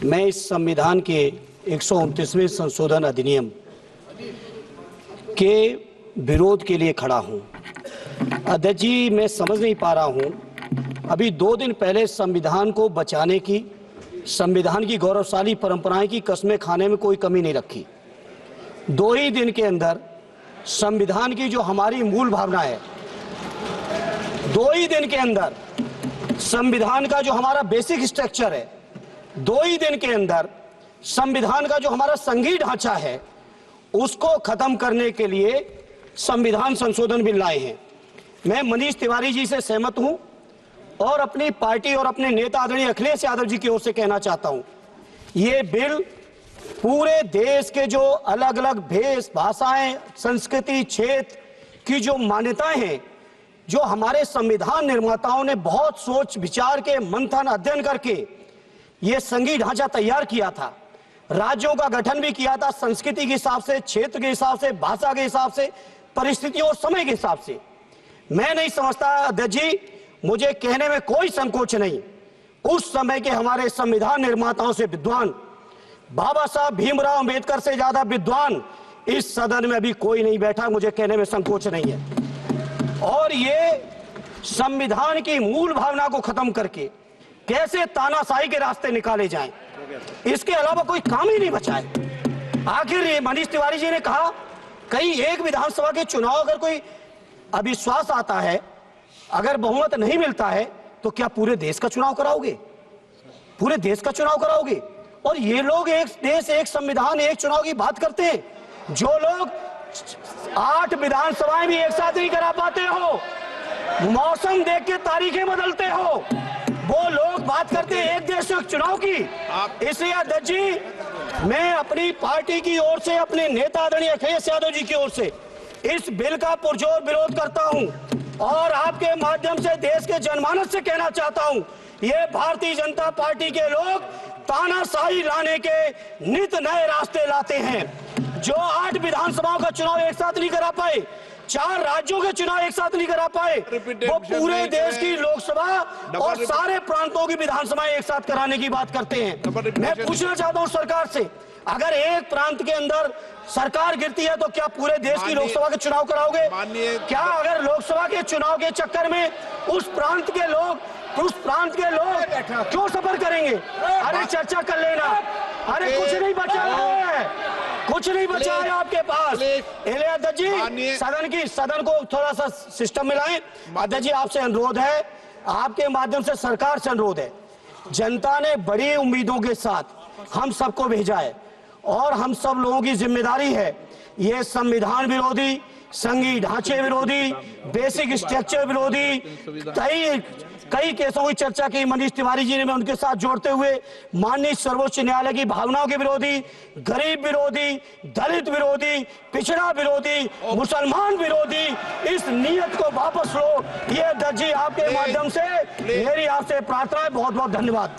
मैं इस संविधान के 129वें संशोधन अधिनियम के विरोध के लिए खड़ा हूं। अध्यक्ष जी, मैं समझ नहीं पा रहा हूं, अभी 2 दिन पहले संविधान को बचाने की, संविधान की गौरवशाली परंपराएं की कस्में खाने में कोई कमी नहीं रखी। 2 ही दिन के अंदर संविधान की जो हमारी मूल भावना है, 2 ही दिन के अंदर संविधान का जो हमारा बेसिक स्ट्रक्चर है, 2 ही दिन के अंदर संविधान का जो हमारा संघीय ढांचा है, उसको खत्म करने के लिए संविधान संशोधन बिल लाए हैं। मैं मनीष तिवारी जी से सहमत हूं और अपनी पार्टी और अपने नेता आदरणीय अखिलेश यादव जी की ओर से कहना चाहता हूं, ये बिल पूरे देश के जो अलग अलग भेष, भाषाएं, संस्कृति, क्षेत्र की जो मान्यताएं हैं, जो हमारे संविधान निर्माताओं ने बहुत सोच विचार के मंथन अध्ययन करके ये संघीय ढांचा तैयार किया था, राज्यों का गठन भी किया था, संस्कृति के हिसाब से, क्षेत्र के हिसाब से, भाषा के हिसाब से, परिस्थितियों और समय के हिसाब से। मैं नहीं समझता अध्यक्ष जी, मुझे कहने में कोई संकोच नहीं, उस समय के हमारे संविधान निर्माताओं से विद्वान, बाबा साहब भीमराव अंबेडकर से ज्यादा विद्वान इस सदन में अभी कोई नहीं बैठा, मुझे कहने में संकोच नहीं है। और ये संविधान की मूल भावना को खत्म करके कैसे तानाशाही के रास्ते निकाले जाएं, इसके अलावा कोई काम ही नहीं बचा है। आखिर मनीष तिवारी जी ने कहा, कहीं एक विधानसभा के चुनाव अगर कोई अविश्वास आता है, अगर बहुमत नहीं मिलता है, तो क्या पूरे देश का चुनाव कराओगे? पूरे देश का चुनाव कराओगे? और ये लोग एक देश, एक संविधान, एक चुनाव की बात करते हैं। जो लोग 8 विधानसभाएं भी एक साथ नहीं करा पाते हो, मौसम देख के तारीखें बदलते हो, वो लोग बात करते हैं एक देश एक चुनाव की। इसलिए अध्यक्ष जी, मैं अपनी पार्टी की ओर से, अपने नेता आदरणीय अखिलेश यादव जी की ओर से इस बिल का पुरजोर विरोध करता हूं और आपके माध्यम से देश के जनमानस से कहना चाहता हूं, ये भारतीय जनता पार्टी के लोग तानाशाही लाने के नित नए रास्ते लाते हैं। जो 8 विधानसभाओं का चुनाव एक साथ नहीं करा पाए, 4 राज्यों के चुनाव एक साथ नहीं करा पाए, वो पूरे देश की लोकसभा और सारे प्रांतों की विधानसभाएं एक साथ कराने की बात करते हैं। मैं पूछना चाहता हूं सरकार से, अगर एक प्रांत के अंदर सरकार गिरती है तो क्या पूरे देश की लोकसभा के चुनाव कराओगे? क्या अगर लोकसभा के चुनाव के चक्कर में उस प्रांत के लोग क्यों सफर करेंगे? अरे चर्चा कर लेना, अरे कुछ नहीं बचा है, कुछ नहीं बचा है आपके पास। अध्यक्ष जी, सदन को थोड़ा सा सिस्टम में लाएं। अध्यक्ष जी, आपसे अनुरोध है, आपके माध्यम से सरकार से अनुरोध है, जनता ने बड़ी उम्मीदों के साथ हम सबको भेजा है और हम सब लोगों की जिम्मेदारी है, ये संविधान विरोधी, संघीय ढांचे विरोधी, बेसिक स्ट्रक्चर विरोधी, कई केसों की चर्चा की मनीष तिवारी जी ने, मैं उनके साथ जोड़ते हुए माननीय सर्वोच्च न्यायालय की भावनाओं के विरोधी, गरीब विरोधी, दलित विरोधी, पिछड़ा विरोधी, मुसलमान विरोधी, इस नीयत को वापस लो। ये अध्यक्ष जी, आपके माध्यम से मेरी आपसे प्रार्थना है। बहुत बहुत धन्यवाद।